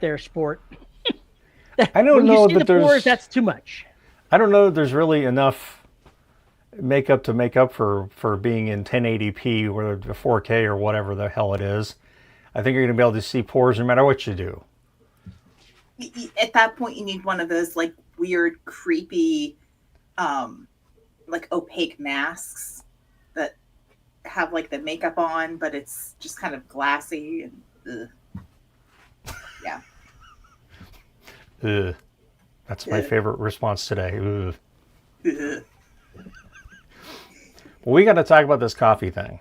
there, sport. I don't When you know see that the there's. pores, that's too much. I don't know that there's really enough makeup to make up for being in 1080p or 4K or whatever the hell it is. I think you're going to be able to see pores no matter what you do. At that point, you need one of those like weird, creepy, like opaque masks that have like the makeup on, but it's just kind of glassy and yeah. Ugh. That's my favorite response today. Ugh. Well, we got to talk about this coffee thing.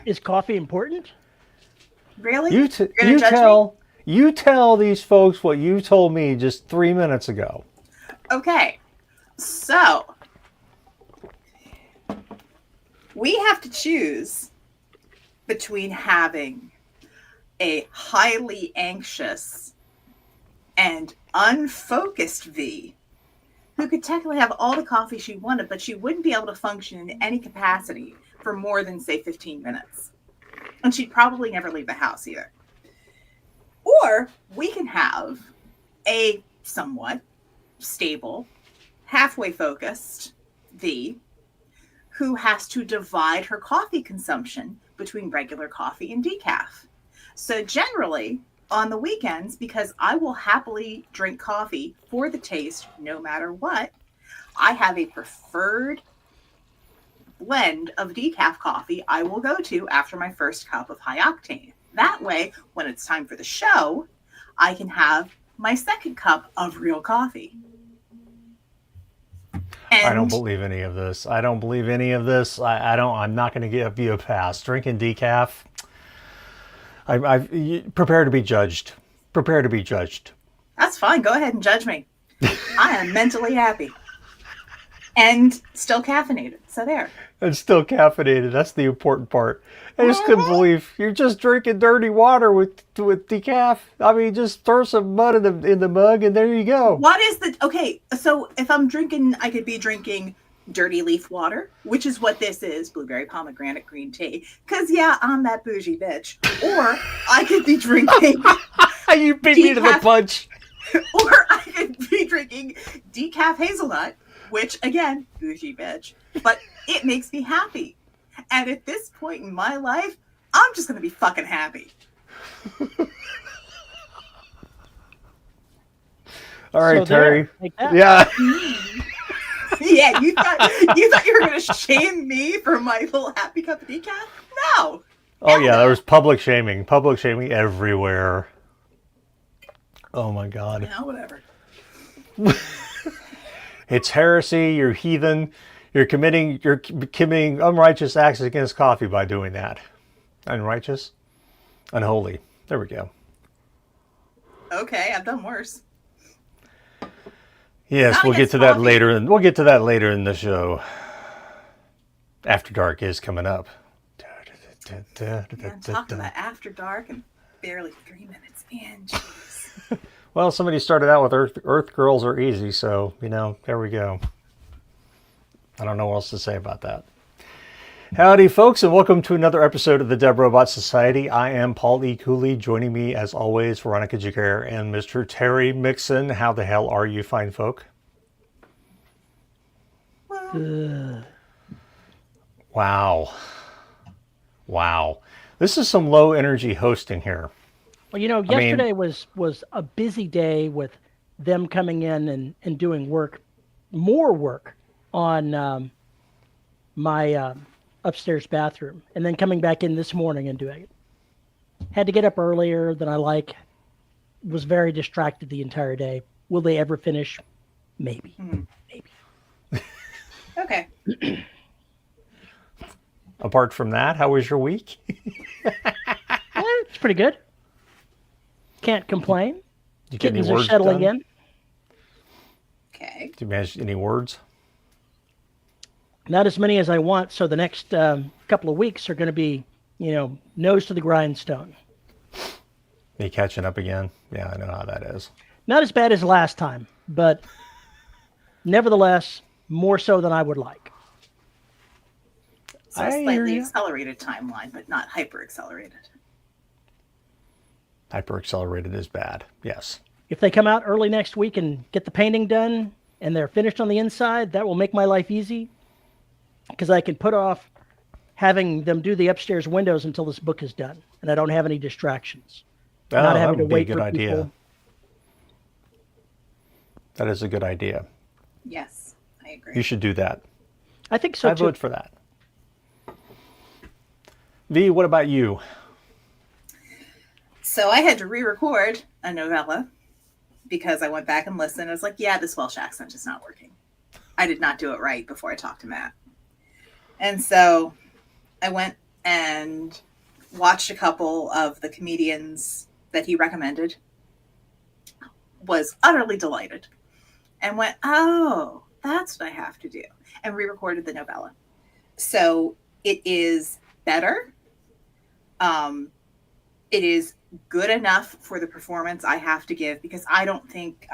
Is coffee important? Really? You You're gonna judge me? you tell these folks what you told me just 3 minutes ago. Okay, so we have to choose between having a highly anxious and unfocused V who could technically have all the coffee she wanted, but she wouldn't be able to function in any capacity for more than, say, 15 minutes. And she'd probably never leave the house either. Or we can have a somewhat stable, halfway focused V who has to divide her coffee consumption between regular coffee and decaf. So generally, on the weekends, because I will happily drink coffee for the taste no matter what, I have a preferred blend of decaf coffee I will go to after my first cup of high octane. That way, when it's time for the show, I can have my second cup of real coffee. I don't believe any of this. I don't believe any of this. I'm not going to give you a pass. Drinking decaf. Prepare to be judged. Prepare to be judged. That's fine. Go ahead and judge me. I am mentally happy. And still caffeinated. So there. And still caffeinated. That's the important part. I just couldn't believe you're just drinking dirty water with decaf. I mean, just throw some mud in the mug and there you go. What is the... Okay, so if I'm drinking, I could be drinking dirty leaf water, which is what this is, blueberry pomegranate green tea. Because, yeah, I'm that bougie bitch. Or I could be drinking... You beat me to the punch. Or I could be drinking decaf hazelnut, which, again, bougie bitch. But it makes me happy. And at this point in my life, I'm just going to be fucking happy. All right, So Terry. like that. Yeah. Yeah, you thought you were going to shame me for my little happy cup of decaf? No. Oh, yeah, there was public shaming everywhere. Oh, my God. Yeah, whatever. It's heresy. You're heathen. You're committing unrighteous acts against coffee by doing that. Unrighteous? Unholy. There we go. Okay, I've done worse. Yes, Not we'll get against to that coffee. later. We'll get to that later in the show. After Dark is coming up. Yeah, I'm talking about After Dark and barely 3 minutes in. Jeez. Well, somebody started out with Earth Girls Are Easy, so, there we go. I don't know what else to say about that. Howdy, folks, and welcome to another episode of the Dead Robot Society. I am Paul E. Cooley. Joining me, as always, Veronica Jacare and Mr. Terry Mixon. How the hell are you, fine folk? Wow. This is some low-energy hosting here. Well, yesterday was a busy day with them coming in and doing more work on my upstairs bathroom, and then coming back in this morning and doing it. Had to get up earlier than I like. Was very distracted the entire day. Will they ever finish? Maybe. Maybe. Okay. Apart from that, how was your week? It's pretty good. Can't complain. Did you get any Kittens are words settling done? in. Okay. Did you manage any words? Not as many as I want, so the next couple of weeks are going to be, nose to the grindstone. You catching up again? Yeah, I know how that is. Not as bad as last time, but nevertheless, more so than I would like. So a slightly accelerated timeline, but not hyper accelerated. Hyper-accelerated is bad, yes. If they come out early next week and get the painting done and they're finished on the inside, that will make my life easy because I can put off having them do the upstairs windows until this book is done and I don't have any distractions. Oh, Not that having to would be a wait good for idea. people. That is a good idea. Yes, I agree. You should do that. I think so I too. vote for that. V, what about you? So I had to re-record a novella because I went back and listened. I was like, yeah, this Welsh accent is not working. I did not do it right before I talked to Matt. And so I went and watched a couple of the comedians that he recommended, was utterly delighted, and went, oh, that's what I have to do, and re-recorded the novella. So it is better. It is good enough for the performance I have to give, because I don't think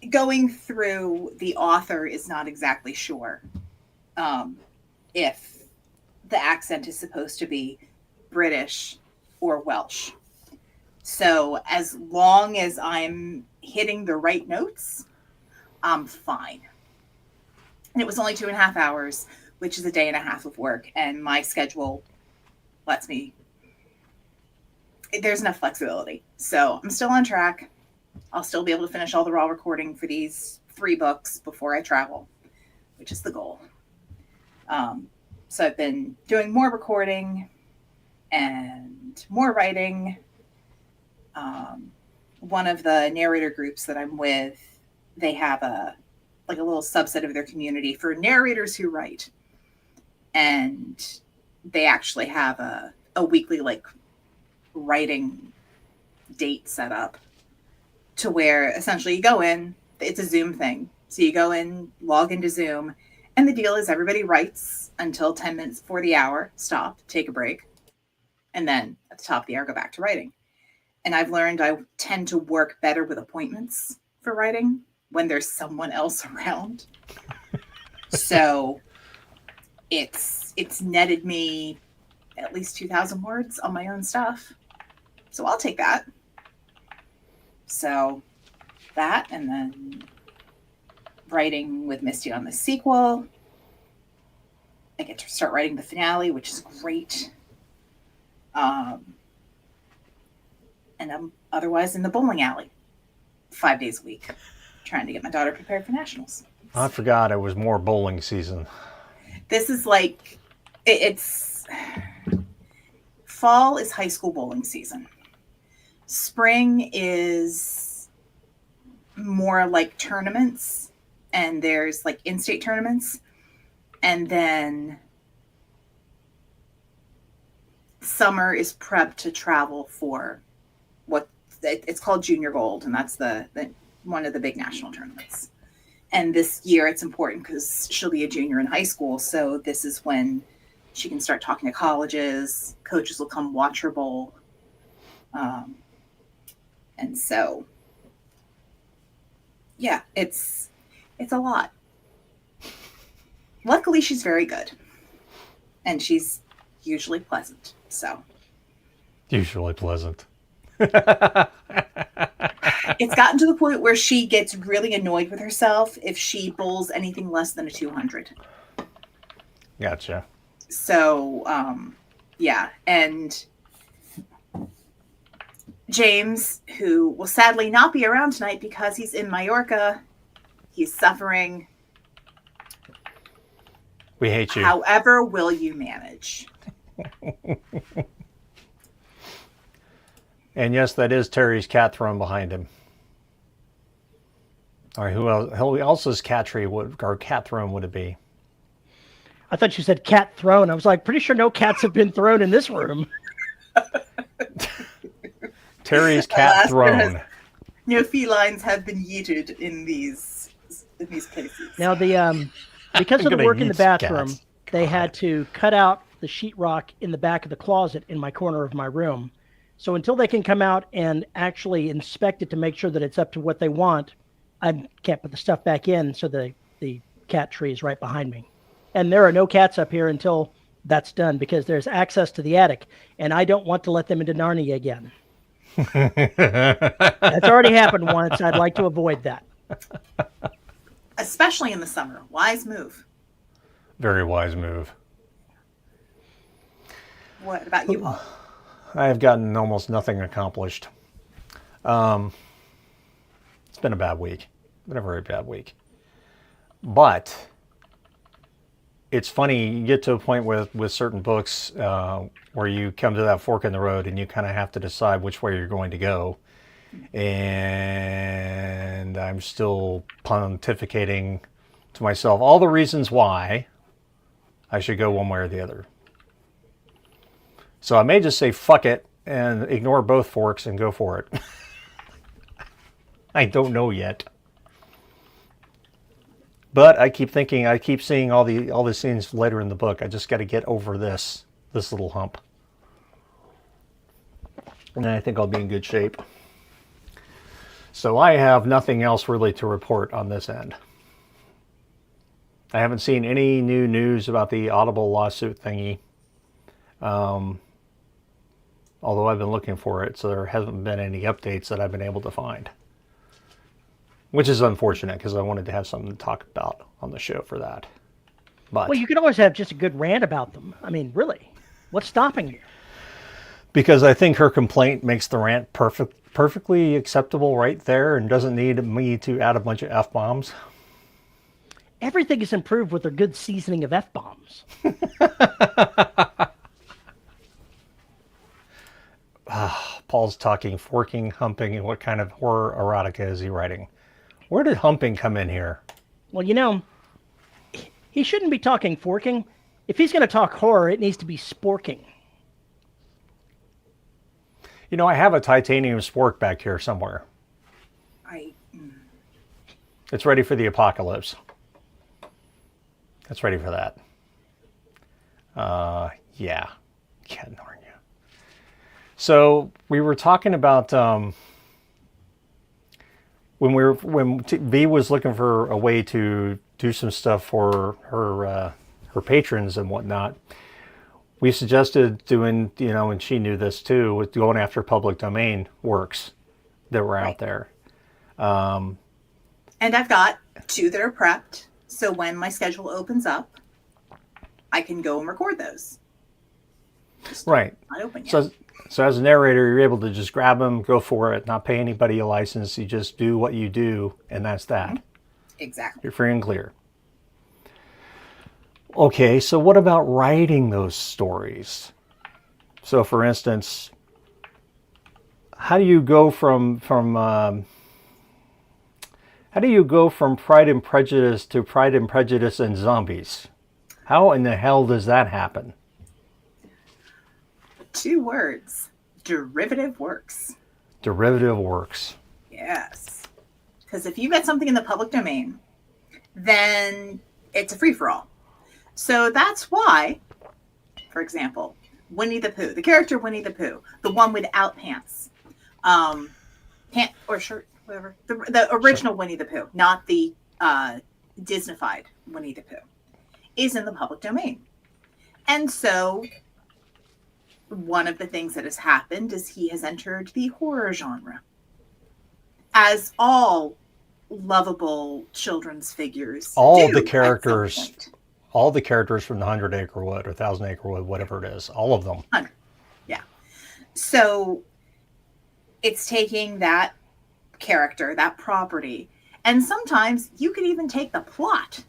going through the author is not exactly sure if the accent is supposed to be British or Welsh. So as long as I'm hitting the right notes, I'm fine. And it was only 2.5 hours, which is a day and a half of work. And my schedule lets me, there's enough flexibility. So I'm still on track. I'll still be able to finish all the raw recording for these 3 books before I travel, which is the goal. So I've been doing more recording and more writing. One of the narrator groups that I'm with, they have a little subset of their community for narrators who write. And they actually have a weekly writing date set up to where essentially you go in, it's a Zoom thing. So you go in, log into Zoom, and the deal is everybody writes until 10 minutes before the hour, stop, take a break, and then at the top of the hour, go back to writing. And I've learned I tend to work better with appointments for writing when there's someone else around. So it's netted me at least 2,000 words on my own stuff. So I'll take that. So that, and then writing with Misty on the sequel. I get to start writing the finale, which is great. And I'm otherwise in the bowling alley 5 days a week, trying to get my daughter prepared for nationals. I forgot it was more bowling season. This is it's fall is high school bowling season. Spring is more like tournaments, and there's in-state tournaments. And then summer is prep to travel for what it's called Junior Gold, and that's the one of the big national tournaments. And this year it's important because she'll be a junior in high school, so this is when she can start talking to colleges. Coaches will come watch her bowl, and so yeah, it's a lot. Luckily, she's very good, and she's usually pleasant. So Usually pleasant. It's gotten to the point where she gets really annoyed with herself if she bowls anything less than a 200. Gotcha. So, yeah. And James, who will sadly not be around tonight because he's in Mallorca, he's suffering. We hate you. However, will you manage? And yes, that is Terry's cat throne behind him. All right, who else's cat throne would it be? I thought you said cat thrown. I was pretty sure no cats have been thrown in this room. Terry's cat throne. No felines have been yeeted in these cases. Now because of the work in the bathroom, they had to cut out the sheetrock in the back of the closet in my corner of my room. So until they can come out and actually inspect it to make sure that it's up to what they want, I can't put the stuff back in. So the cat tree is right behind me. And there are no cats up here until that's done because there's access to the attic. And I don't want to let them into Narnia again. That's already happened once. I'd like to avoid that. Especially in the summer. Wise move. Very wise move. What about you, Paul? I have gotten almost nothing accomplished. It's been a bad week. Been a very bad week. But it's funny, you get to a point with certain books where you come to that fork in the road and you kind of have to decide which way you're going to go. And I'm still pontificating to myself all the reasons why I should go one way or the other. So I may just say fuck it and ignore both forks and go for it. I don't know yet. But I keep thinking, I keep seeing all the scenes later in the book. I just got to get over this little hump. And then I think I'll be in good shape. So I have nothing else really to report on this end. I haven't seen any new news about the Audible lawsuit thingy. Although I've been looking for it, so there hasn't been any updates that I've been able to find. Which is unfortunate, because I wanted to have something to talk about on the show for that. But well, you could always have just a good rant about them. I mean, really, what's stopping you? Because I think her complaint makes the rant perfectly acceptable right there and doesn't need me to add a bunch of F-bombs. Everything is improved with a good seasoning of F-bombs. Paul's talking forking, humping, and what kind of horror erotica is he writing? Where did humping come in here? Well, you know, he shouldn't be talking forking. If he's going to talk horror, it needs to be sporking. You know, I have a titanium spork back here somewhere. It's ready for the apocalypse. It's ready for that. Yeah. Ken Narnia. So we were talking about when V was looking for a way to do some stuff for her patrons and whatnot. We suggested doing, and she knew this too, with going after public domain works that were out there. And I've got 2 that are prepped, so when my schedule opens up, I can go and record those. Right. Not open yet. So as a narrator, you're able to just grab them, go for it, not pay anybody a license. You just do what you do, and that's that. Exactly. You're free and clear. Okay, so what about writing those stories? So, for instance, how do you go from Pride and Prejudice to Pride and Prejudice and Zombies? How in the hell does that happen? 2 words. Derivative works. Derivative works. Yes. Because if you've got something in the public domain, then it's a free-for-all. So that's why, for example, Winnie the Pooh, the character Winnie the Pooh, the one without pants, pant or shirt, whatever, the original Winnie the Pooh, not the Disneyfied Winnie the Pooh, is in the public domain. And so one of the things that has happened is he has entered the horror genre. As all lovable children's figures all do the at some characters point. all the characters from the 100 Acre Wood or 1,000 Acre Wood, whatever it is, all of them. 100. Yeah. So it's taking that character, that property, and sometimes you could even take the plot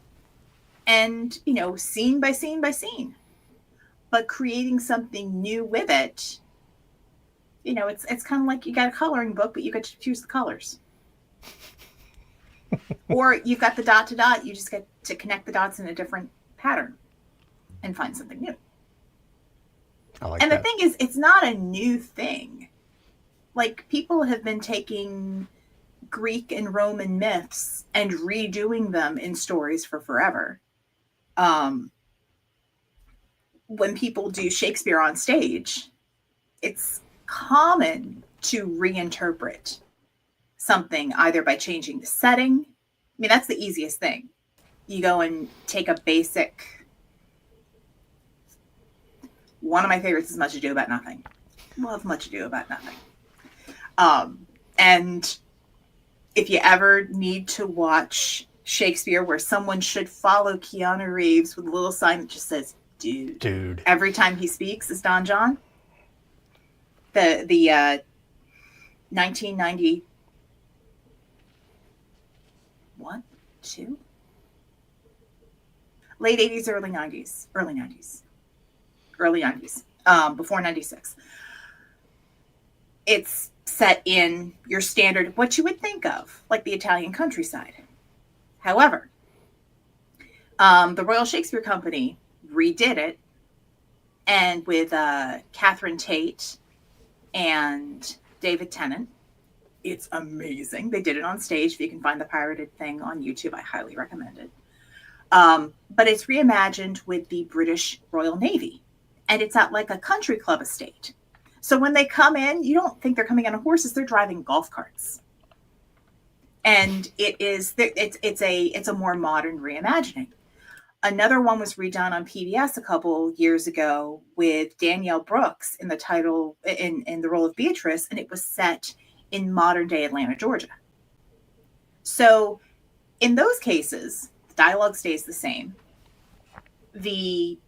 and, scene by scene by scene, but creating something new with it. It's kind of like you got a coloring book, but you get to choose the colors. Or you've got the dot to dot, you just get to connect the dots in a different pattern and find something new. I like and that. The thing is, it's not a new thing. Like, people have been taking Greek and Roman myths and redoing them in stories for forever. When people do Shakespeare on stage, it's common to reinterpret something either by changing the setting. I mean, that's the easiest thing. You go and take a basic... One of my favorites is Much Ado About Nothing. Love Much Ado About Nothing. And if you ever need to watch Shakespeare where someone should follow Keanu Reeves with a little sign that just says, dude. Every time he speaks is Don John. The 1991, 2? Late 80s, early 90s. Before 96. It's set in your standard, what you would think of, like the Italian countryside. However, the Royal Shakespeare Company redid it, and with Catherine Tate and David Tennant. It's amazing. They did it on stage. If you can find the pirated thing on YouTube, I highly recommend it. But it's reimagined with the British Royal Navy, and it's at like a country club estate. So when they come in, you don't think they're coming on horses; they're driving golf carts. And it's a more modern reimagining. Another one was redone on PBS a couple years ago with Danielle Brooks in the title in the role of Beatrice, and it was set in modern day Atlanta, Georgia. So in those cases, the dialogue stays the same. The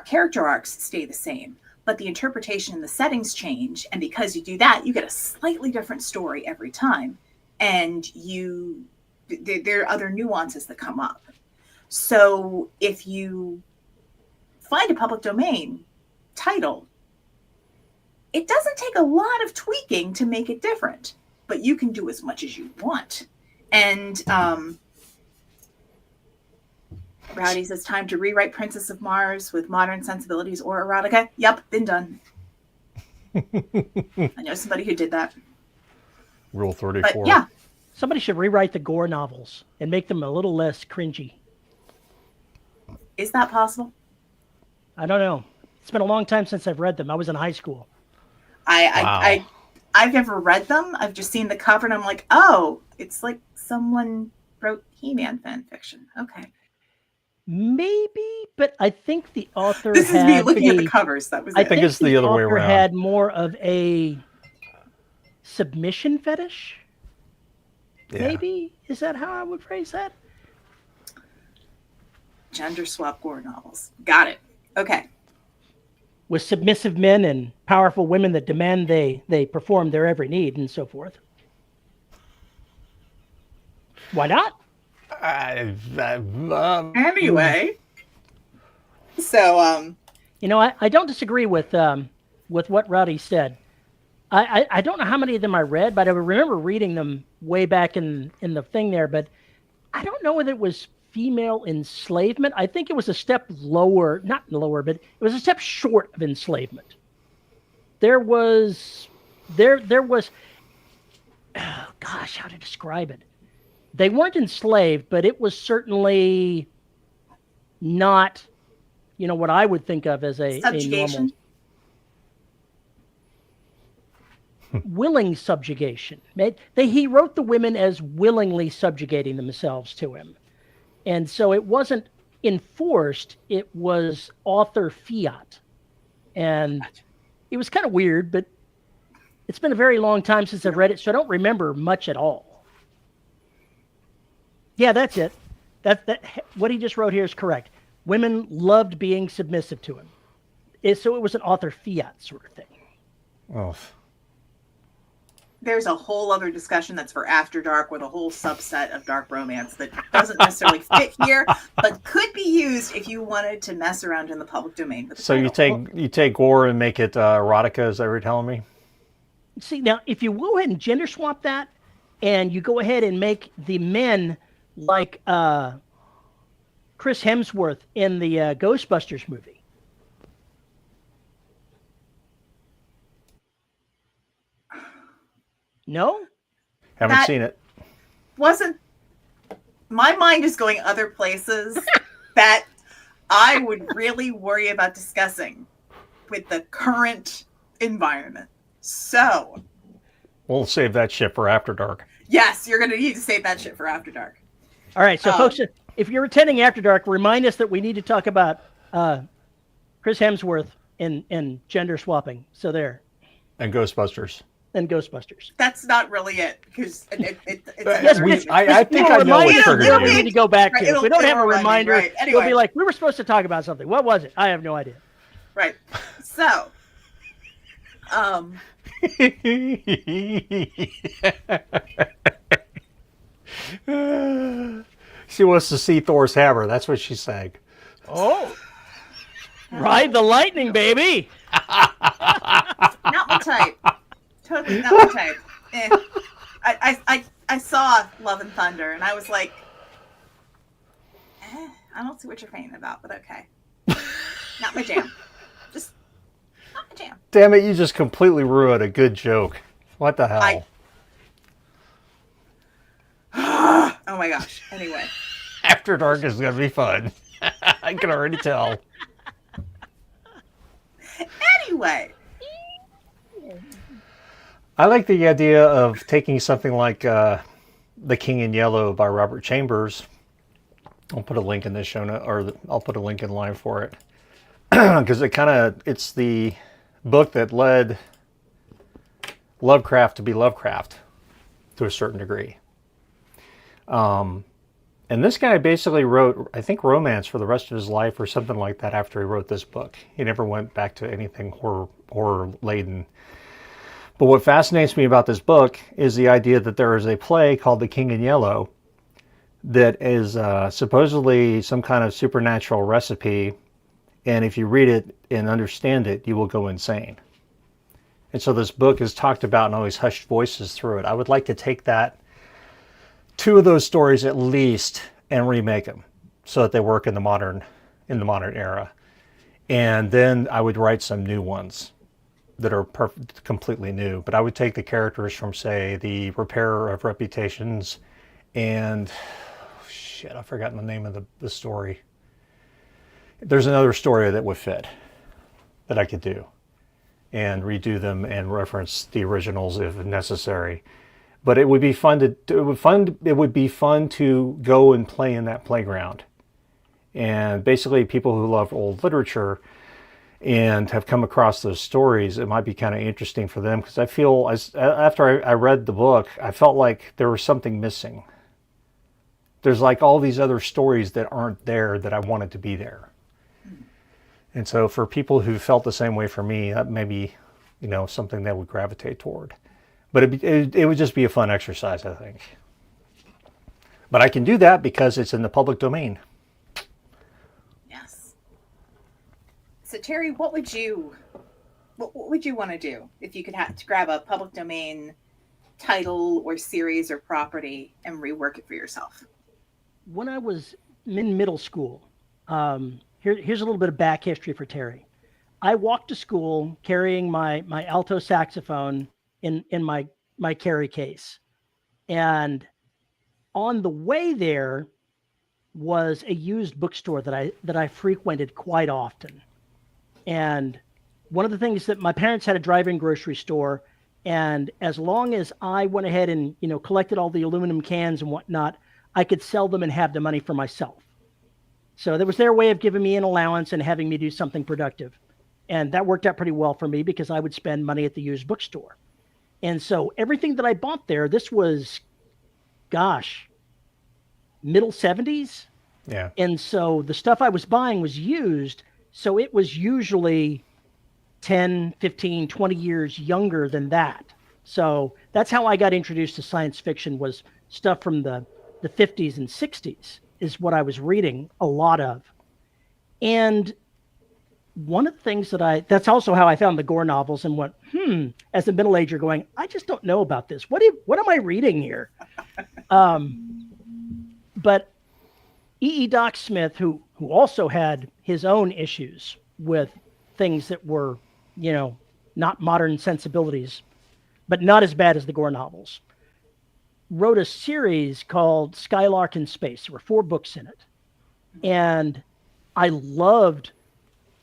character arcs stay the same, but the interpretation and the settings change. And because you do that, you get a slightly different story every time. And there are other nuances that come up. So if you find a public domain title, it doesn't take a lot of tweaking to make it different, but you can do as much as you want. And Rowdy says, time to rewrite Princess of Mars with modern sensibilities or erotica. Yep, been done. I know somebody who did that. Rule 34. But yeah. Somebody should rewrite the Gore novels and make them a little less cringy. Is that possible? I don't know. It's been a long time since I've read them. I was in high school. I've never read them. I've just seen the cover and I'm like, oh, it's like someone wrote He-Man fan fiction. Okay. Maybe, but I think the author This is me looking at the covers. That was I think it's the other way author around. Had more of a submission fetish. Yeah. Maybe? Is that how I would phrase that? Gender swap Gore novels. Got it. Okay. With submissive men and powerful women that demand they perform their every need and so forth. Why not? Anyway. So, I don't disagree with what Rowdy said. I don't know how many of them I read, but I remember reading them way back in the thing there, but I don't know whether it was female enslavement. I think it was a step lower, not lower, but it was a step short of enslavement. There was, oh gosh, how to describe it? They weren't enslaved, but it was certainly not, what I would think of as a normal willing subjugation. He wrote the women as willingly subjugating themselves to him. And so it wasn't enforced, it was author fiat. And it was kind of weird, but it's been a very long time since I've read it, so I don't remember much at all. Yeah, that's it. That what he just wrote here is correct. Women loved being submissive to him. So it was an author fiat sort of thing. Oh. There's a whole other discussion that's for After Dark with a whole subset of dark romance that doesn't necessarily fit here, but could be used if you wanted to mess around in the public domain with the title. you take Gore and make it erotica, is that what you're telling me? See, now, if you go ahead and gender swap that, and you go ahead and make the men like Chris Hemsworth in the Ghostbusters movie. No? Haven't seen it. My mind is going other places that I would really worry about discussing with the current environment. So. We'll save that shit for After Dark. Yes, you're going to need to save that shit for After Dark. All right, so folks, if you're attending After Dark, remind us that we need to talk about Chris Hemsworth and gender swapping. So there. And Ghostbusters. and Ghostbusters. That's not really it, because it's I think I know what triggered where we you. need to go back to. If we don't have a remind me, reminder, right. we'll be Anyway. like, we were supposed to talk about something. What was it? I have no idea. Right. So, She wants to see Thor's hammer. That's what she's saying. Oh, ride the lightning, baby. not my type. Totally not my type. I saw Love and Thunder, and I was like, I don't see what you're fainting about, but okay. Not my jam. Just not my jam. Damn it, you just completely ruined a good joke. What the hell? Oh my gosh. Anyway. After Dark is going to be fun. I can already tell. Anyway. I like the idea of taking something like The King in Yellow by Robert Chambers. I'll put a link in the show note, or I'll put a link in line for it. Because it's the book that led Lovecraft to be Lovecraft to a certain degree. And this guy basically wrote, I think, romance for the rest of his life or something like that after he wrote this book. He never went back to anything horror-laden. But what fascinates me about this book is the idea that there is a play called The King in Yellow that is supposedly some kind of supernatural recipe, and if you read it and understand it, you will go insane. And so this book is talked about in all these hushed voices through it. I would like to take two of those stories at least and remake them so that they work in the modern era. And then I would write some new ones that are completely new. But I would take the characters from, say, The Repairer of Reputations and I've forgotten the name of the story. There's another story that would fit that I could do and redo them and reference the originals if necessary. But it would be fun to go and play in that playground. And basically people who love old literature and have come across those stories, it might be kind of interesting for them, because I feel after I read the book, I felt like there was something missing. There's like all these other stories that aren't there that I wanted to be there. And so for people who felt the same way for me, that may be, something they would gravitate toward. But it would just be a fun exercise, I think. But I can do that because it's in the public domain. Yes. So Terry, what would you want to do if you could have to grab a public domain title or series or property and rework it for yourself? When I was in middle school, here's a little bit of back history for Terry. I walked to school carrying my alto saxophone in my carry case. And on the way there was a used bookstore that I frequented quite often. And one of the things that my parents had a drive-in grocery store, and as long as I went ahead and collected all the aluminum cans and whatnot, I could sell them and have the money for myself. So that was their way of giving me an allowance and having me do something productive. And that worked out pretty well for me because I would spend money at the used bookstore. And so everything that I bought there, this was, middle 70s. Yeah. And so the stuff I was buying was used. So it was usually 10, 15, 20 years younger than that. So that's how I got introduced to science fiction, was stuff from the 50s and 60s is what I was reading a lot of. And one of the things that's also how I found the Gore novels and went, as a middle ager going, I just don't know about this. What am I reading here? But E.E. Doc Smith, who also had his own issues with things that were, not modern sensibilities, but not as bad as the Gore novels, wrote a series called Skylark in Space. There were 4 books in it. And I loved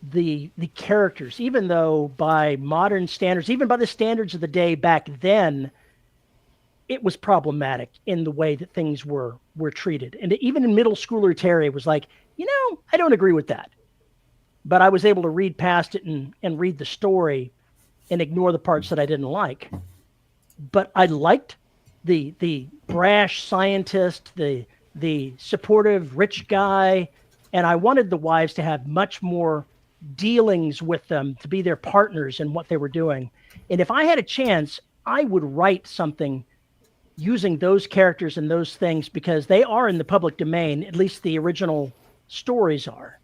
the characters, even though by modern standards, even by the standards of the day back then, it was problematic in the way that things were treated. And even in middle schooler Terry was like, I don't agree with that. But I was able to read past it and read the story and ignore the parts that I didn't like. but I liked the brash scientist, the supportive rich guy, and I wanted the wives to have much more dealings with them, to be their partners in what they were doing. And if I had a chance, I would write something using those characters and those things, because they are in the public domain, at least the original stories are.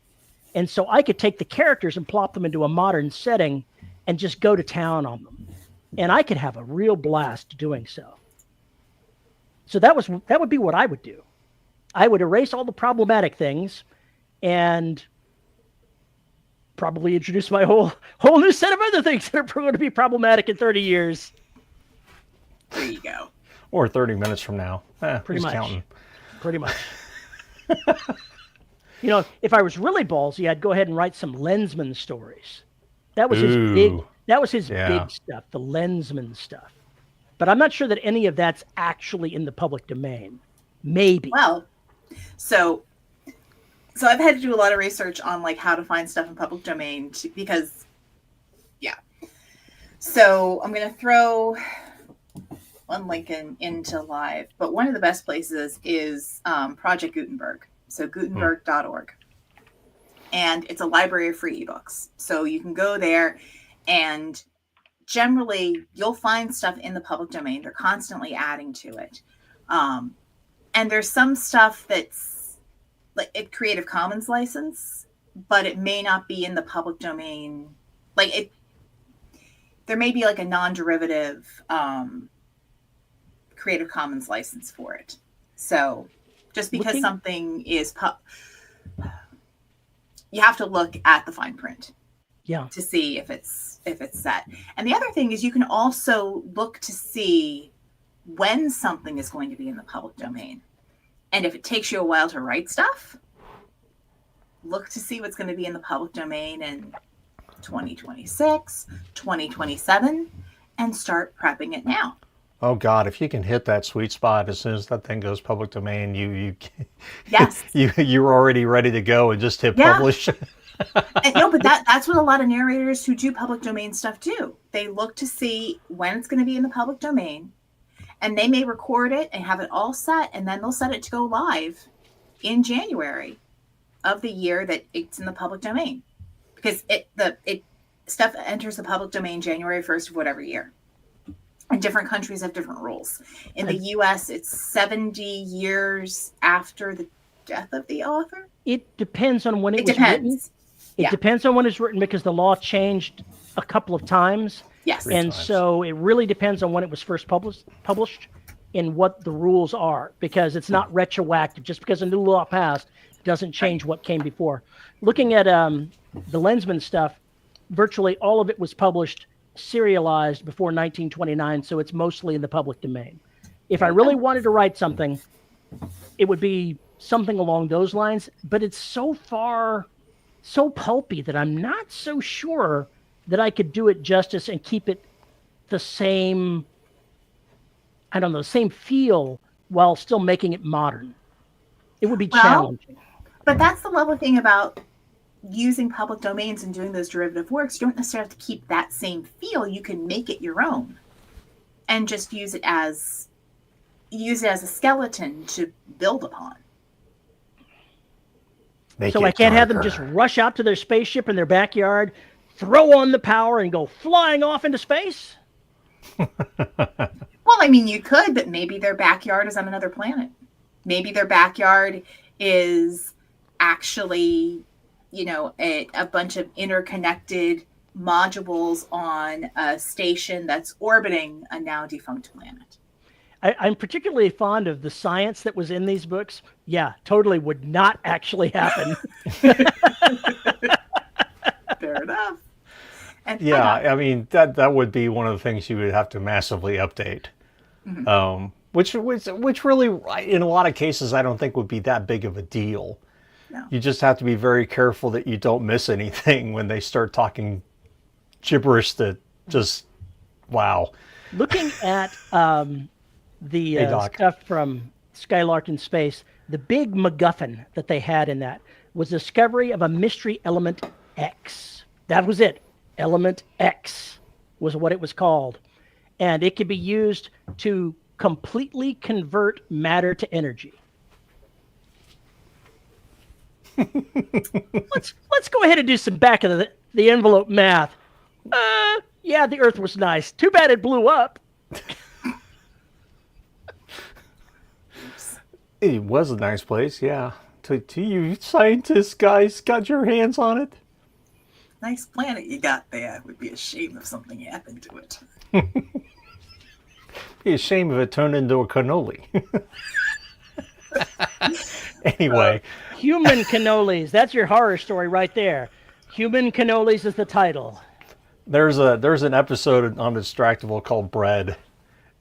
And so I could take the characters and plop them into a modern setting and just go to town on them. And I could have a real blast doing so. So that would be what I would do. I would erase all the problematic things and probably introduce my whole new set of other things that are going to be problematic in 30 years. There you go. Or 30 minutes from now. Pretty much. Counting. Pretty much. You know, if I was really ballsy, I'd go ahead and write some Lensman stories. That was his big stuff, the Lensman stuff. But I'm not sure that any of that's actually in the public domain. Maybe. Well, so I've had to do a lot of research on like how to find stuff in public domain because, yeah. So I'm going to throw one link into live, but one of the best places is Project Gutenberg. So Gutenberg.org. And it's a library of free ebooks. So you can go there and generally you'll find stuff in the public domain. They're constantly adding to it. And there's some stuff that's like a Creative Commons license, but it may not be in the public domain. There may be like a non-derivative Creative Commons license for it. So just because something is you have to look at the fine print. Yeah. To see if it's set. And the other thing is you can also look to see when something is going to be in the public domain. And if it takes you a while to write stuff, look to see what's going to be in the public domain in 2026, 2027, and start prepping it now. Oh God, if you can hit that sweet spot as soon as that thing goes public domain, yes, you're already ready to go and just hit publish. No, but that's what a lot of narrators who do public domain stuff do. They look to see when it's going to be in the public domain, and they may record it and have it all set, and then they'll set it to go live in January of the year that it's in the public domain, because stuff enters the public domain January 1st of whatever year. And different countries have different rules. In the U.S., it's 70 years after the death of the author. It depends on when it was written. It depends on when it's written because the law changed a couple of times. Yes. And so it really depends on when it was first published and what the rules are, because it's not retroactive. Just because a new law passed doesn't change what came before. Looking at the Lensman stuff, virtually all of it was published serialized before 1929, so it's mostly in the public domain. If I really wanted to write something, it would be something along those lines, but it's so pulpy that I'm not so sure that I could do it justice and keep it the same, same feel while still making it modern. It would be challenging. But that's the lovely thing about using public domains and doing those derivative works. You don't necessarily have to keep that same feel. You can make it your own and just use it as a skeleton to build upon. So I can't have them just rush out to their spaceship in their backyard, throw on the power, and go flying off into space? Well, I mean, you could, but maybe their backyard is on another planet. Maybe their backyard is actually, a bunch of interconnected modules on a station that's orbiting a now defunct planet. I'm particularly fond of the science that was in these books. Yeah, totally would not actually happen. Fair enough. And I mean, that would be one of the things you would have to massively update. Mm-hmm. Which really, in a lot of cases, I don't think would be that big of a deal. No. You just have to be very careful that you don't miss anything when they start talking gibberish that just, wow. Looking at the stuff from Skylark in Space, the big MacGuffin that they had in that was discovery of a mystery element X. That was it. Element X was what it was called. and it can be used to completely convert matter to energy. let's go ahead and do some back of the envelope math. Yeah, the Earth was nice. Too bad it blew up. It was a nice place, yeah. To you scientists guys got your hands on it. Nice planet you got there. It would be a shame if something happened to it. Be a shame if it turned into a cannoli. Anyway. Human cannolis. That's your horror story right there. Human cannolis is the title. There's an episode on Distractable called Bread,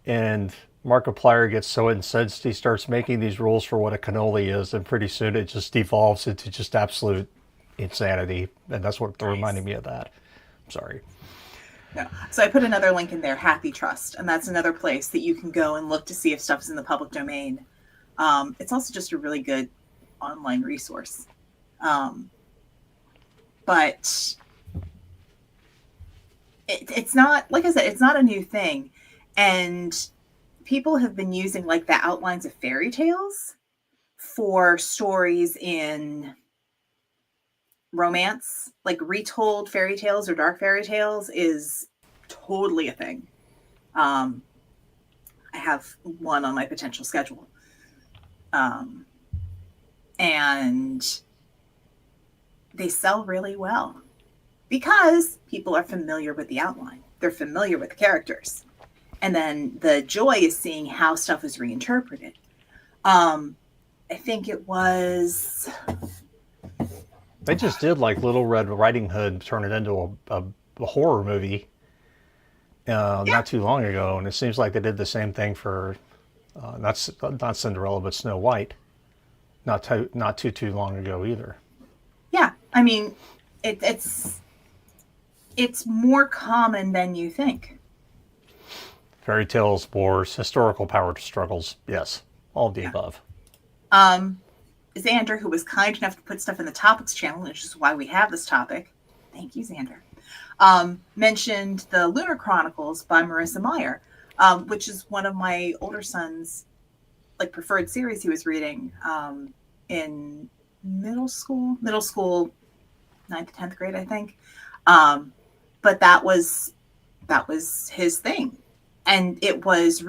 and Markiplier gets so incensed he starts making these rules for what a cannoli is, and pretty soon it just devolves into just absolute insanity, and that's what reminded me of that. I'm sorry. No. So I put another link in there, Happy Trust, and that's another place that you can go and look to see if stuff is in the public domain. It's also just a really good online resource. But it's not, like I said, it's not a new thing. And people have been using like the outlines of fairy tales for stories in romance, like retold fairy tales or dark fairy tales is totally a thing. I have one on my potential schedule. And they sell really well because people are familiar with the outline. They're familiar with the characters. And then the joy is seeing how stuff is reinterpreted. I think it was... They just did like Little Red Riding Hood turn it into a horror movie not too long ago, and it seems like they did the same thing for not Cinderella but Snow White not too long ago either. Yeah, I mean it's more common than you think. Fairy tales, wars, historical power struggles, yes, all of the above. Xander, who was kind enough to put stuff in the topics channel, which is why we have this topic. Thank you, Xander. Mentioned the Lunar Chronicles by Marissa Meyer, which is one of my older son's like preferred series he was reading in middle school, 9th, 10th grade, I think. But that was his thing. And it was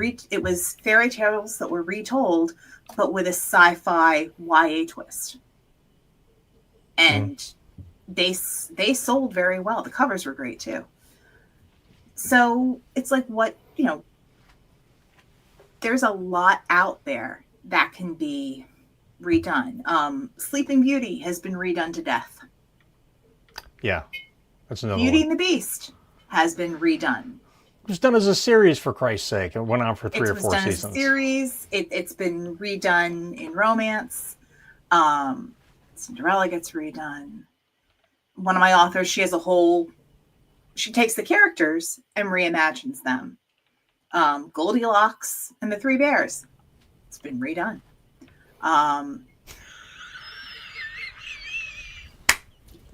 fairy tales that were retold, but with a sci-fi YA twist. And they sold very well. The covers were great too. So it's like there's a lot out there that can be redone. Sleeping Beauty has been redone to death. Yeah, that's another Beauty one. and the Beast has been redone. It was done as a series, for Christ's sake. It went on for 3 or 4 seasons. It was done as a series. It's been redone in romance. Cinderella gets redone. One of my authors, she takes the characters and reimagines them. Goldilocks and the Three Bears. It's been redone.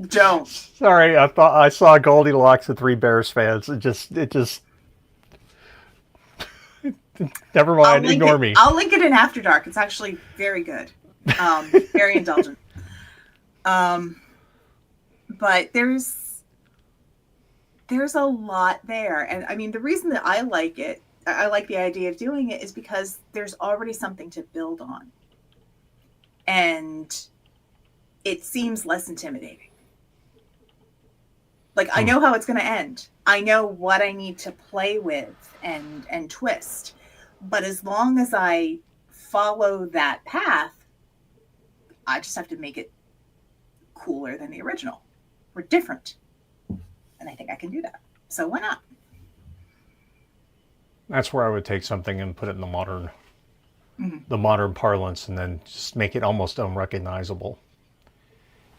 Don't. Sorry, I thought I saw Goldilocks and Three Bears fans. It just never mind, ignore me. I'll link it in After Dark. It's actually very good. Very indulgent. But there's a lot there. And I mean, the reason that I like the idea of doing it is because there's already something to build on. And it seems less intimidating. Like, I know how it's going to end. I know what I need to play with and twist. But as long as I follow that path, I just have to make it cooler than the original or different. And I think I can do that. So why not? That's where I would take something and put it in the modern parlance, and then just make it almost unrecognizable.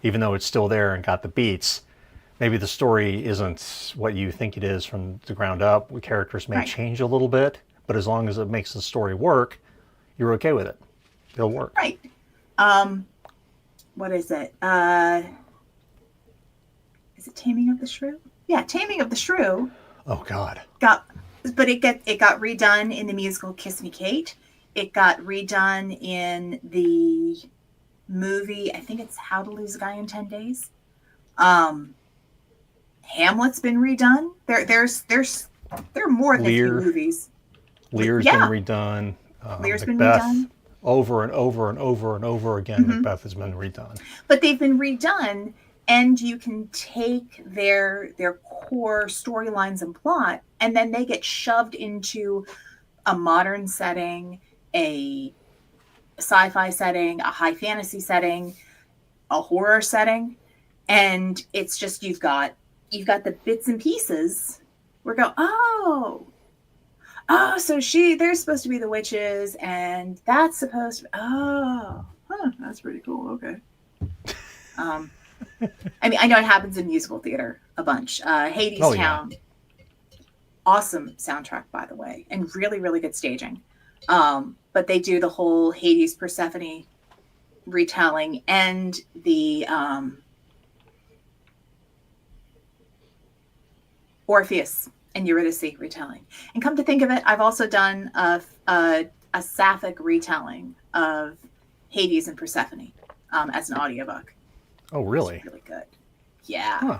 Even though it's still there and got the beats, maybe the story isn't what you think it is from the ground up. The characters may change a little bit, but as long as it makes the story work, you're okay with it. It'll work. Right. What is it? Is it Taming of the Shrew? Yeah, Taming of the Shrew. Oh, God. Got but it got redone in the musical Kiss Me Kate. It got redone in the movie, I think it's How to Lose a Guy in 10 Days. Hamlet's been redone. There are more than Lear. 3 movies. Lear's Yeah. been redone. Lear's been Macbeth, redone. over and over and over and over again. Macbeth has been redone. But they've been redone, and you can take their core storylines and plot, and then they get shoved into a modern setting, a sci-fi setting, a high fantasy setting, a horror setting, and it's just you've got the bits and pieces where go, oh, so they're supposed to be the witches, and that's supposed to that's pretty cool. Okay. I mean, I know it happens in musical theater a bunch. Hades Town, awesome soundtrack, by the way, and really, really good staging. But they do the whole Hades Persephone retelling and the Orpheus and Eurydice retelling. And come to think of it, I've also done a sapphic retelling of Hades and Persephone as an audiobook. Oh, really? It's really good. Yeah. Huh.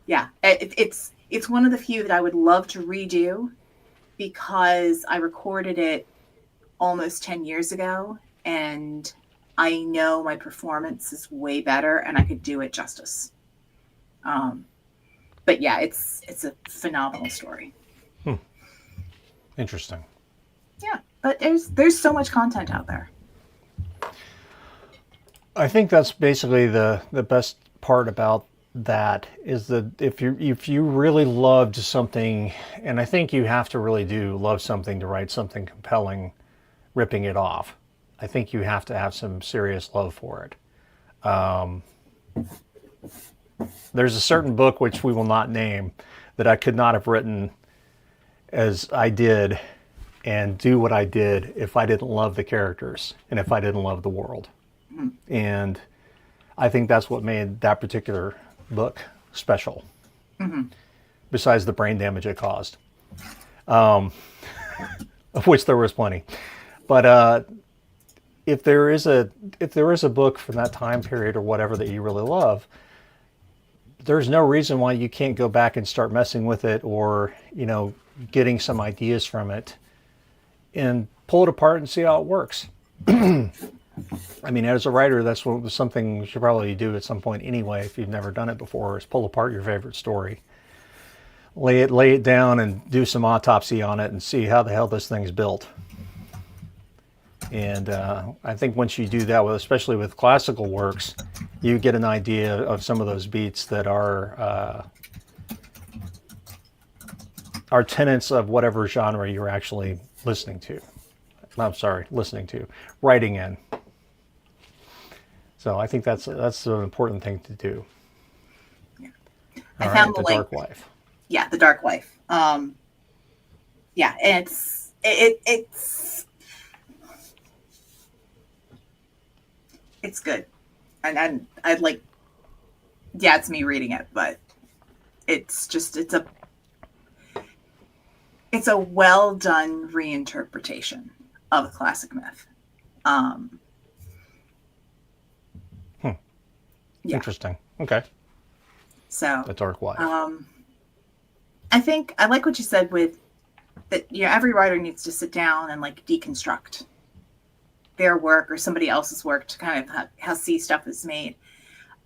Yeah. It's one of the few that I would love to redo because I recorded it almost 10 years ago, and I know my performance is way better and I could do it justice. But yeah, it's a phenomenal story. Interesting. Yeah, but there's so much content out there. I think that's basically the best part about that is that if you really loved something, and I think you have to really do love something to write something compelling, ripping it off. I think you have to have some serious love for it. There's a certain book, which we will not name, that I could not have written as I did and do what I did if I didn't love the characters and if I didn't love the world. And I think that's what made that particular book special, besides the brain damage it caused, of which there was plenty. But if there is a book from that time period or whatever that you really love, there's no reason why you can't go back and start messing with it, or getting some ideas from it and pull it apart and see how it works. I mean, as a writer, that's something you should probably do at some point anyway, if you've never done it before, is pull apart your favorite story, lay it down and do some autopsy on it and see how the hell this thing's built. And I think once you do that, especially with classical works, you get an idea of some of those beats that are tenets of whatever genre you're actually writing in. So I think that's an important thing to do. Yeah. I found the Dark Wife. Yeah, the Dark Wife. Yeah, and it's good, and I'd like. Yeah, it's me reading it, but it's a well done reinterpretation of a classic myth. Yeah. Interesting. Okay. So the Dark Wife. I think I like what you said with that. Every writer needs to sit down and like deconstruct their work or somebody else's work to kind of how see stuff is made.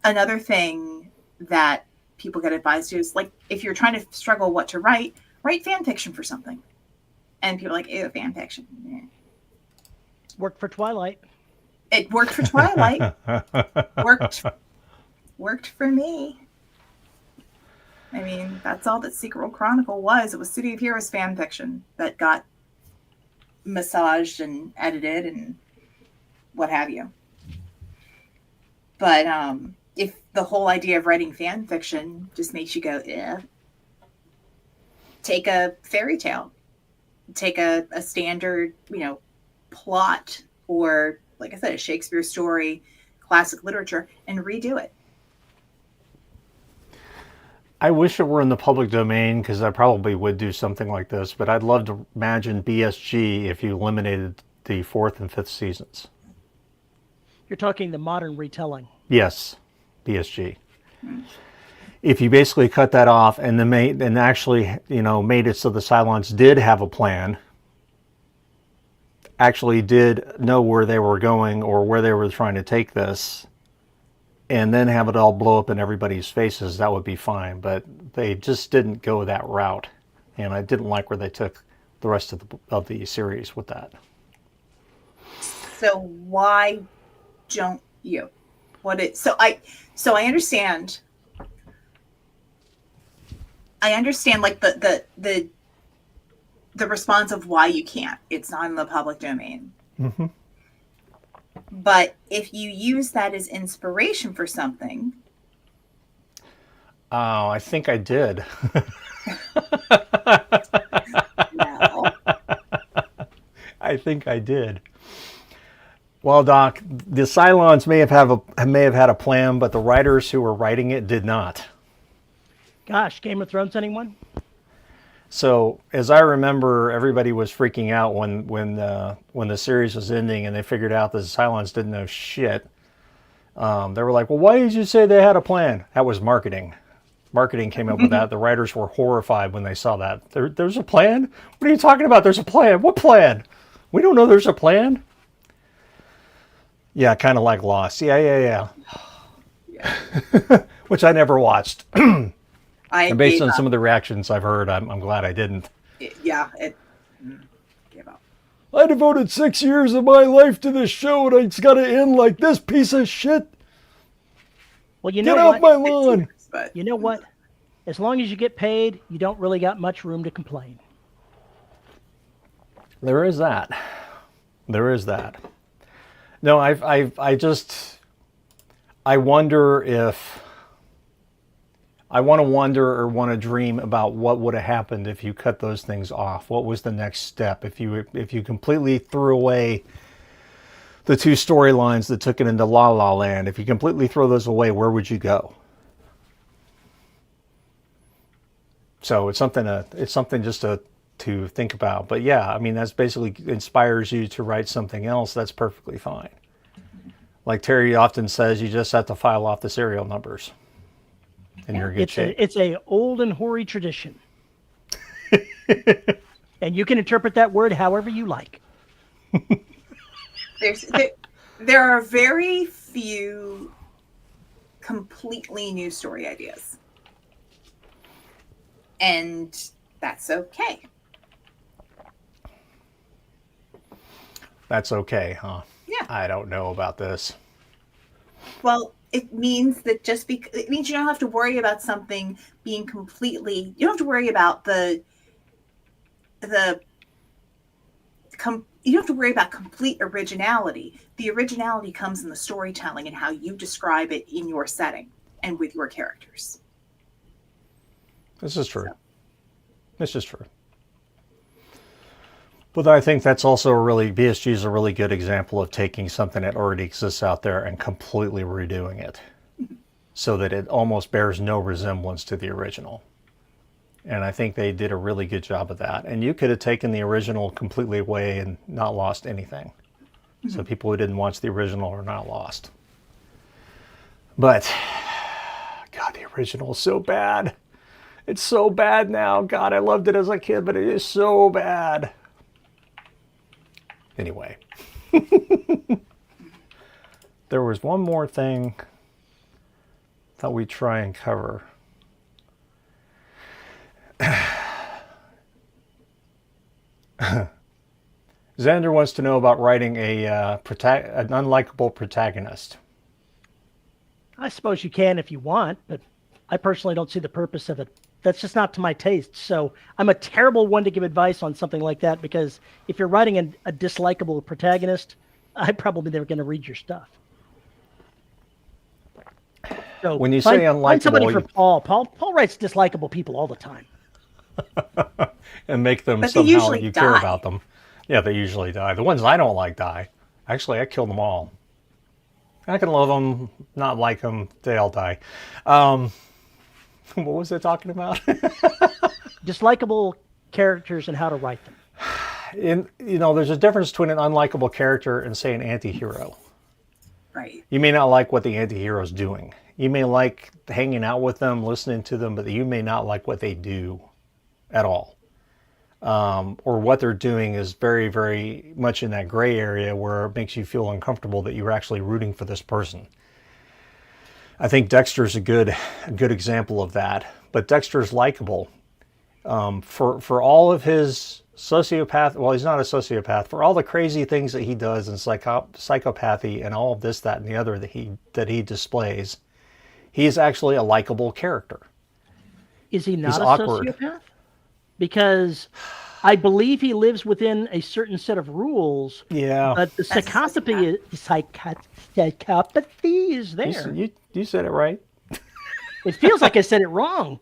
Another thing that people get advised to is like if you're trying to struggle what to write fan fiction for something. And people are like, ew, fan fiction. Yeah. Worked for Twilight. It worked for Twilight. Worked for me. I mean, that's all that Secret World Chronicle was. It was City of Heroes fan fiction that got massaged and edited and what have you. But if the whole idea of writing fan fiction just makes you go, yeah, take a fairy tale, take a standard, plot, or like I said, a Shakespeare story, classic literature, and redo it. I wish it were in the public domain because I probably would do something like this, but I'd love to imagine BSG if you eliminated the 4th and 5th seasons. You're talking the modern retelling. Yes, BSG. If you basically cut that off and then actually, made it so the Cylons did have a plan, actually did know where they were going or where they were trying to take this, and then have it all blow up in everybody's faces, that would be fine. But they just didn't go that route, and I didn't like where they took the rest of the series with that. So why don't you? So I understand. I understand like the response of why you can't. It's not in the public domain. Mm-hmm. But if you use that as inspiration for something. Oh, I think I did. No. I think I did. Well, Doc, the Cylons may have had a plan, but the writers who were writing it did not. Gosh, Game of Thrones, anyone? So, as I remember, everybody was freaking out when the series was ending, and they figured out that the Cylons didn't know shit. They were like, "Well, why did you say they had a plan?" That was marketing. Marketing came up with that. The writers were horrified when they saw that. There's a plan? What are you talking about? There's a plan. What plan? We don't know there's a plan. Yeah, kind of like Lost. Yeah. Which I never watched. And based on some of the reactions I've heard, I'm glad I didn't. Gave up. I devoted 6 years of my life to this show, and it's got to end like this piece of shit. Well, you know Get what? off my lawn. You know what? As long as you get paid, you don't really got much room to complain. There is that. No, I wonder if I want to dream about what would have happened if you cut those things off. What was the next step if you completely threw away the two storylines that took it into La La Land? If you completely throw those away, where would you go? So it's something just to think about. But yeah, I mean, that's basically inspires you to write something else. That's perfectly fine. Like Terry often says, you just have to file off the serial numbers, and you're in good shape. It's a old and hoary tradition, and you can interpret that word however you like. There are very few completely new story ideas, and that's okay. That's okay, huh? Yeah. I don't know about this. Well, it means that it means you don't have to worry about something being completely. You don't have to worry about you don't have to worry about complete originality. The originality comes in the storytelling and how you describe it in your setting and with your characters. This is true. This is true. But I think that's also BSG is a really good example of taking something that already exists out there and completely redoing it so that it almost bears no resemblance to the original. And I think they did a really good job of that. And you could have taken the original completely away and not lost anything. Mm-hmm. So people who didn't watch the original are not lost. But, God, the original is so bad. It's so bad now. God, I loved it as a kid, but it is so bad. Anyway, there was one more thing that we try and cover. Xander wants to know about writing an unlikable protagonist. I suppose you can if you want, but I personally don't see the purpose of it. That's just not to my taste. So I'm a terrible one to give advice on something like that, because if you're writing a dislikable protagonist, I probably never going to read your stuff. So when you say unlikable, find somebody for Paul. Paul writes dislikable people all the time. And make them somehow you care about them. Yeah, they usually die. The ones I don't like die. Actually, I kill them all. I can love them, not like them. They all die. What was it talking about? Dislikable characters and how to write them. There's a difference between an unlikable character and, say, an anti-hero. Right. You may not like what the anti-hero is doing. You may like hanging out with them, listening to them, but you may not like what they do at all. Or what they're doing is very, very much in that gray area where it makes you feel uncomfortable that you're actually rooting for this person. I think Dexter's a good example of that. But Dexter's likable. For all of his sociopath, well, he's not a sociopath. For all the crazy things that he does and psychopathy and all of this, that, and the other that he displays, he is actually a likable character. Is he not He's a awkward. sociopath? Because I believe he lives within a certain set of rules. Yeah. But the psychopathy is there. You said it right. It feels like I said it wrong.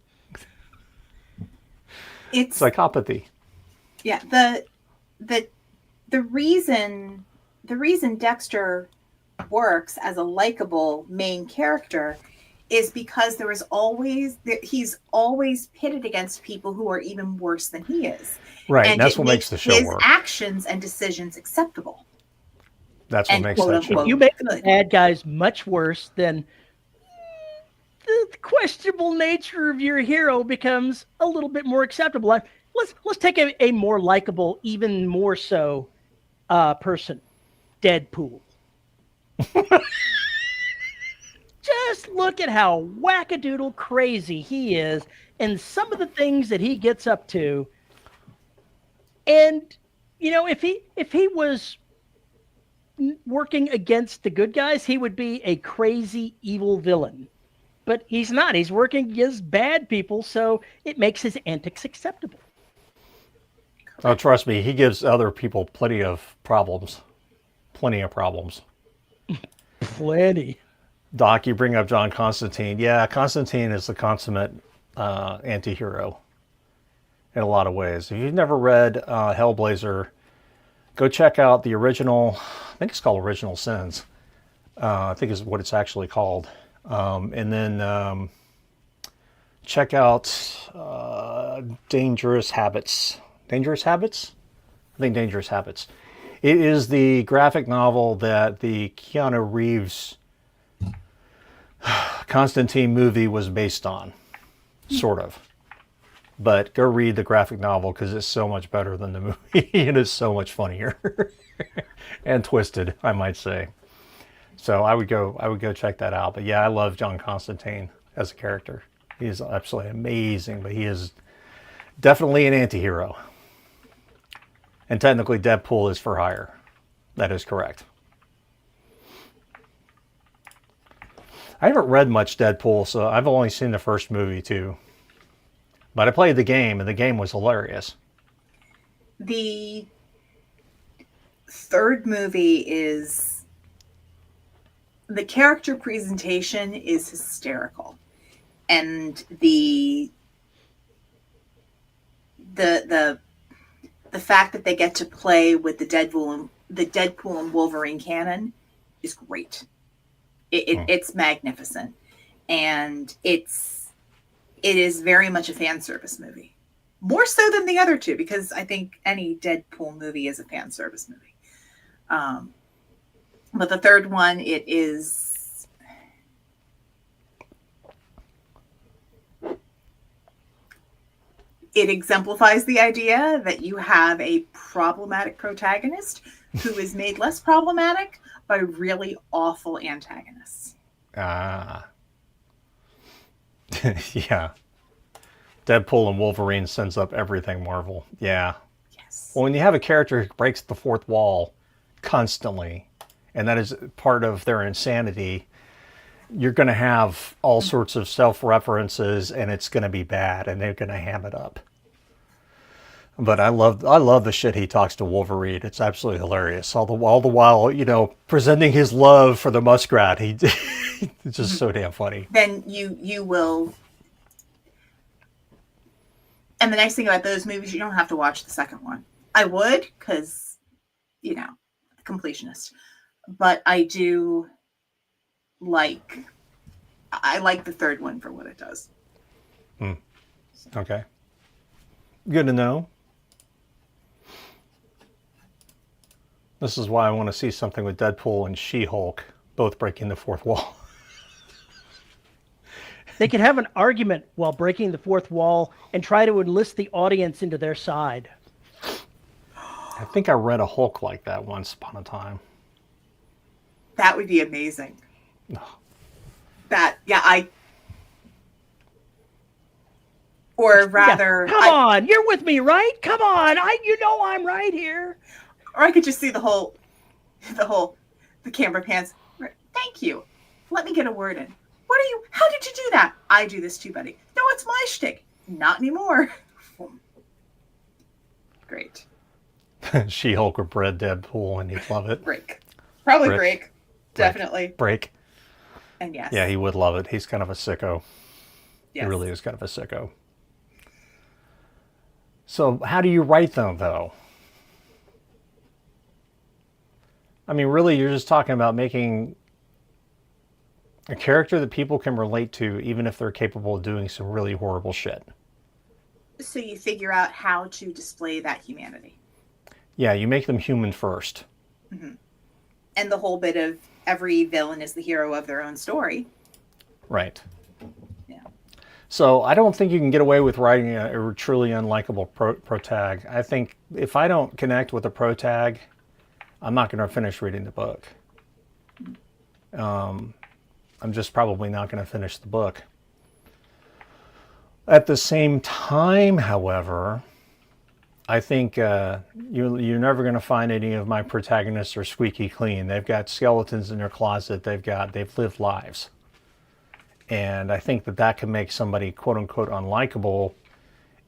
It's psychopathy. Yeah, the reason Dexter works as a likable main character is because he's always pitted against people who are even worse than he is. Right, and that's what makes the show his work. actions and decisions acceptable. That's what makes that show. If you make the bad guys much worse, then the questionable nature of your hero becomes a little bit more acceptable. Let's take a more likable, even more so, person, Deadpool. Just look at how wackadoodle crazy he is, and some of the things that he gets up to. And if he was working against the good guys, he would be a crazy evil villain. But he's not. He's working against bad people, so it makes his antics acceptable. Oh, trust me, he gives other people plenty of problems. Plenty of problems. Plenty. Doc, you bring up John Constantine. Yeah, Constantine is the consummate anti-hero in a lot of ways. If you've never read Hellblazer, go check out the original, I think it's called Original Sins. I think is what it's actually called. And then check out Dangerous Habits. Dangerous Habits? I think Dangerous Habits. It is the graphic novel that the Keanu Reeves Constantine movie was based on, sort of. But go read the graphic novel because it's so much better than the movie. It is so much funnier and twisted, I might say. So I would go check that out. But yeah, I love John Constantine as a character. He is absolutely amazing, but he is definitely an anti-hero. And technically Deadpool is for hire. That is correct. I haven't read much Deadpool, so I've only seen the first movie too. But I played the game, and the game was hilarious. The third movie is... the character presentation is hysterical. And the fact that they get to play with the Deadpool and Wolverine canon is great. It's magnificent. And it is very much a fan service movie. More so than the other two, because I think any Deadpool movie is a fan service movie. But the third one, it exemplifies the idea that you have a problematic protagonist who is made less problematic by really awful antagonists. Yeah. Deadpool and Wolverine sends up everything Marvel. Yeah. Yes. Well, when you have a character who breaks the fourth wall constantly, and that is part of their insanity, you're going to have all sorts of self-references, and it's going to be bad, and they're going to ham it up. But I love the shit he talks to Wolverine. It's absolutely hilarious. All the while, presenting his love for the muskrat. It's just so damn funny. Then you will. And the nice thing about those movies, you don't have to watch the second one. I would, because, completionist. But I like the third one for what it does. Okay. Good to know. This is why I want to see something with Deadpool and She-Hulk both breaking the fourth wall. They could have an argument while breaking the fourth wall and try to enlist the audience into their side. I think I read a Hulk like that once upon a time. That would be amazing. Oh. Or rather, Come on, you're with me, right? Come on, I'm right here. Or I could just see the camera pans. Thank you. Let me get a word in. How did you do that? I do this too, buddy. No, it's my shtick. Not anymore. Great. She-Hulk or Bread Deadpool, and he'd love it. Probably break. Definitely. Break. And yes. Yeah, he would love it. He's kind of a sicko. Yes. He really is kind of a sicko. So how do you write them, though? I mean, really, you're just talking about making a character that people can relate to, even if they're capable of doing some really horrible shit. So you figure out how to display that humanity. Yeah, you make them human first. Mm-hmm. And the whole bit of every villain is the hero of their own story. Right. Yeah. So I don't think you can get away with writing a truly unlikable protag. I think if I don't connect with a protag, I'm not going to finish reading the book. I'm just probably not going to finish the book. At the same time, however, I think you're never going to find any of my protagonists are squeaky clean. They've got skeletons in their closet. They've lived lives. And I think that can make somebody quote unquote unlikable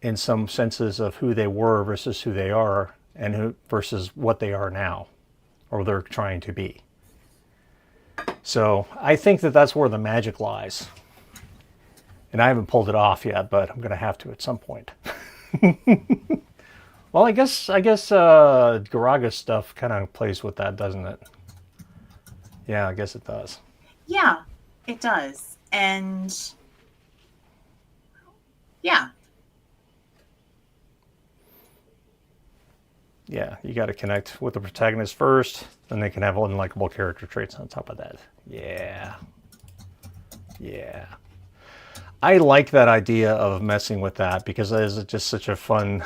in some senses of who they were versus who they are and versus what they are now or they're trying to be. So I think that's where the magic lies. And I haven't pulled it off yet, but I'm going to have to at some point. Well, I guess Garaga stuff kind of plays with that, doesn't it? Yeah, I guess it does. Yeah, it does. And yeah. Yeah, you got to connect with the protagonist first, then they can have unlikable character traits on top of that. Yeah. Yeah. I like that idea of messing with that because it is just such a fun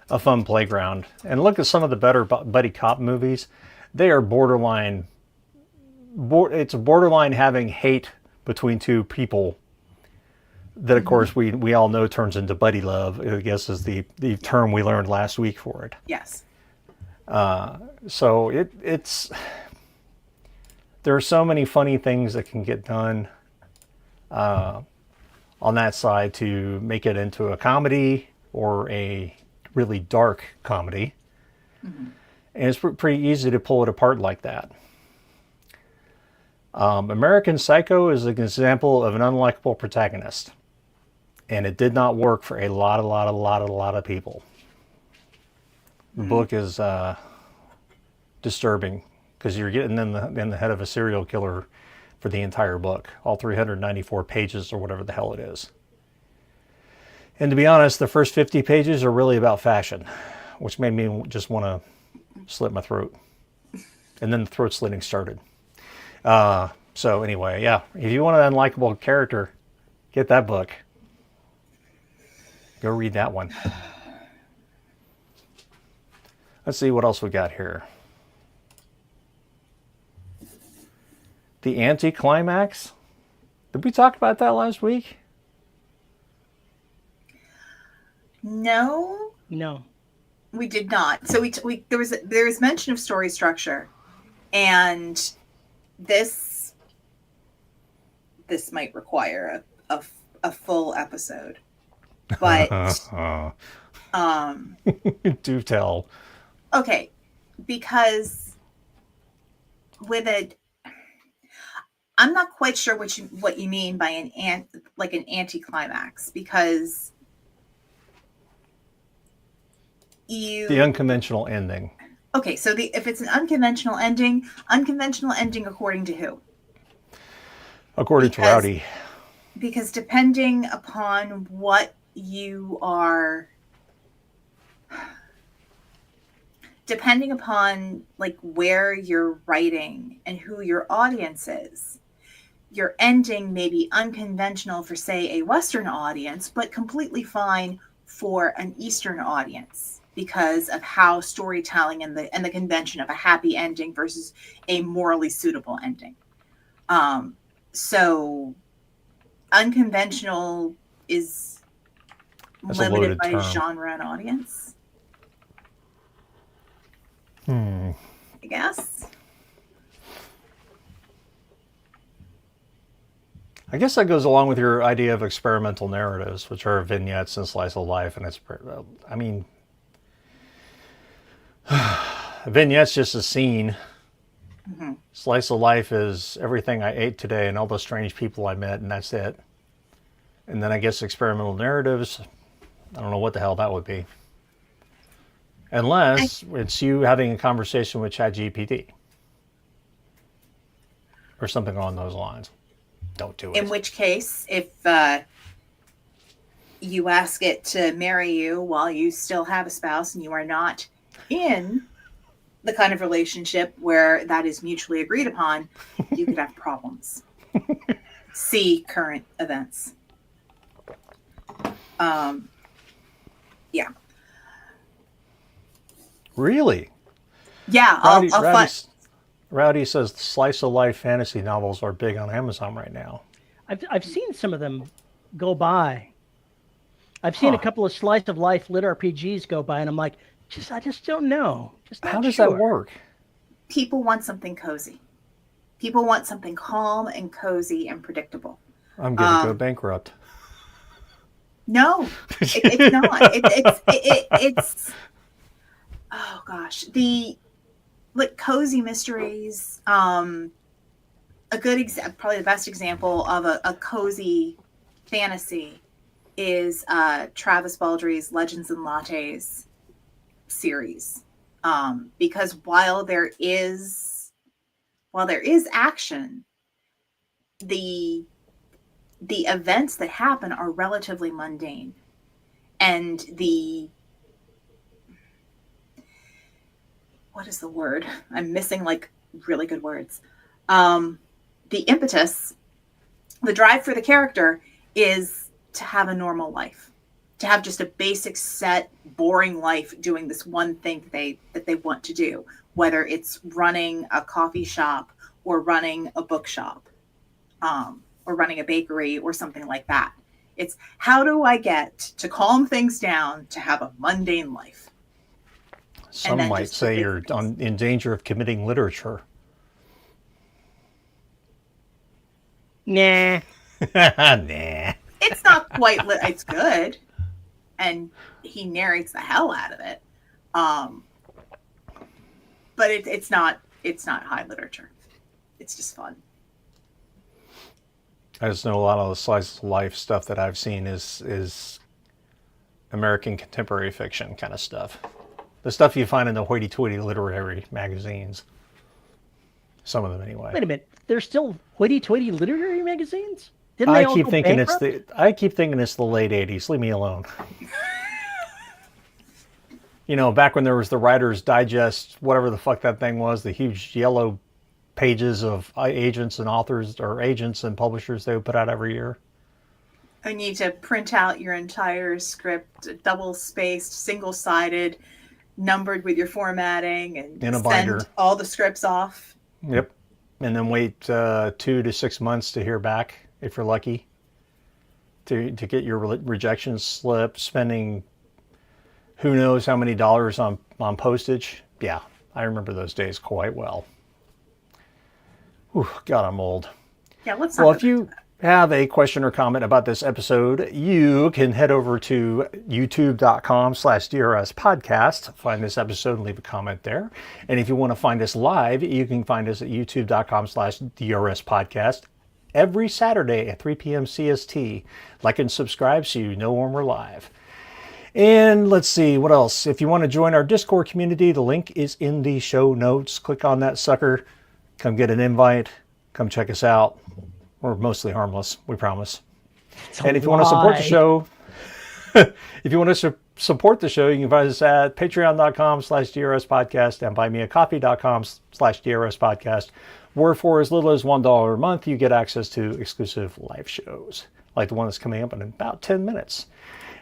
playground. And look at some of the better buddy cop movies. They are borderline. It's borderline having hate between two people that, of course, we all know turns into buddy love, I guess is the term we learned last week for it. Yes. So it's there are so many funny things that can get done on that side to make it into a comedy or a really dark comedy. Mm-hmm. And it's pretty easy to pull it apart like that. American Psycho is an example of an unlikable protagonist. And it did not work for a lot of people. The book is disturbing because you're getting in the head of a serial killer for the entire book, all 394 pages or whatever the hell it is. And to be honest, the first 50 pages are really about fashion, which made me just want to slit my throat. And then the throat slitting started. So anyway, yeah, if you want an unlikable character, get that book. Go read that one. Let's see what else we got here. The anticlimax. Did we talk about that last week? No, we did not. So there was mention of story structure, and this might require a full episode. But do tell. Okay, because I'm not quite sure what you mean by an anticlimax, because the unconventional ending. Okay, so if it's an unconventional ending according to who? According to Rowdy. because depending upon what you are, depending upon like where you're writing and who your audience is, your ending may be unconventional for, say, a Western audience, but completely fine for an Eastern audience because of how storytelling and the convention of a happy ending versus a morally suitable ending. So unconventional is That's a limited loaded by term. genre and audience. I guess. I guess that goes along with your idea of experimental narratives, which are vignettes and slice of life. And it's, I mean, a vignette's just a scene. Mm-hmm. Slice of life is everything I ate today and all the strange people I met, and that's it. And then I guess experimental narratives, I don't know what the hell that would be. Unless it's you having a conversation with ChatGPT. Or something along those lines. Don't do it. In which case, if you ask it to marry you while you still have a spouse and you are not in the kind of relationship where that is mutually agreed upon, you could have problems. See current events. Yeah. Really? Yeah. Rowdy says slice of life fantasy novels are big on Amazon right now. I've seen some of them go by. I've seen a couple of slice of life lit RPGs go by, and I'm like, I just don't know. How does that work? People want something cozy. People want something calm and cozy and predictable. I'm going to go bankrupt. No, it's not. It's oh gosh, the like cozy mysteries. A good probably the best example of a cozy fantasy is Travis Baldry's Legends and Lattes series, because while there is action, the events that happen are relatively mundane, and what is the word? I'm missing like really good words. The impetus, the drive for the character is to have a normal life, to have just a basic set, boring life doing this one thing that they want to do, whether it's running a coffee shop or running a bookshop, or running a bakery or something like that. It's how do I get to calm things down to have a mundane life? Some might say you're in danger of committing literature. Nah. Nah. It's not quite it's good, and he narrates the hell out of it. But it's not high literature. It's just fun. I just know a lot of the slice of life stuff that I've seen is American contemporary fiction kind of stuff. The stuff you find in the hoity-toity literary magazines. Some of them, anyway. Wait a minute. There's still hoity-toity literary magazines? I keep thinking it's the late 80s. Leave me alone. You know, back when there was the Writer's Digest, whatever the fuck that thing was, the huge yellow pages of agents and authors, or agents and publishers they would put out every year. I need to print out your entire script, double-spaced, single-sided, numbered with your formatting, and in a send binder. All the scripts off. Yep. And then wait 2 to 6 months to hear back, if you're lucky, to get your rejection slip, spending who knows how many dollars on postage. Yeah, I remember those days quite well. Whew, God, I'm old. Yeah, let's Well, if you have a question or comment about this episode, you can head over to youtube.com/DRS podcast, find this episode and leave a comment there. And if you want to find us live, you can find us at youtube.com/DRS podcast every Saturday at 3 p.m. CST. Like and subscribe so you know when we're live. And let's see, what else? If you want to join our Discord community, the link is in the show notes. Click on that sucker. Come get an invite. Come check us out. We're mostly harmless, we promise. And if you want to support the show, if you want to support the show, you can find us at patreon.com/DRS podcast and buymeacoffee.com/DRS podcast, where for as little as $1 a month, you get access to exclusive live shows, like the one that's coming up in about 10 minutes.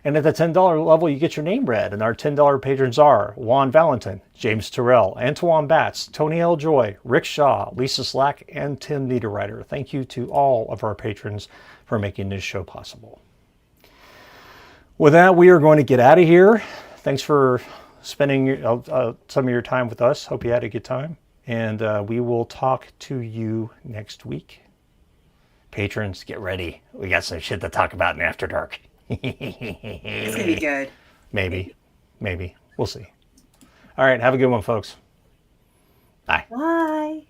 And at the $10 level, you get your name read. And our $10 patrons are Juan Valentin, James Terrell, Antoine Batts, Tony L. Joy, Rick Shaw, Lisa Slack, and Tim Niederreiter. Thank you to all of our patrons for making this show possible. With that, we are going to get out of here. Thanks for spending some of your time with us. Hope you had a good time. And we will talk to you next week. Patrons, get ready. We got some shit to talk about in After Dark. It's going to be good. Maybe. We'll see. All right. Have a good one, folks. Bye. Bye.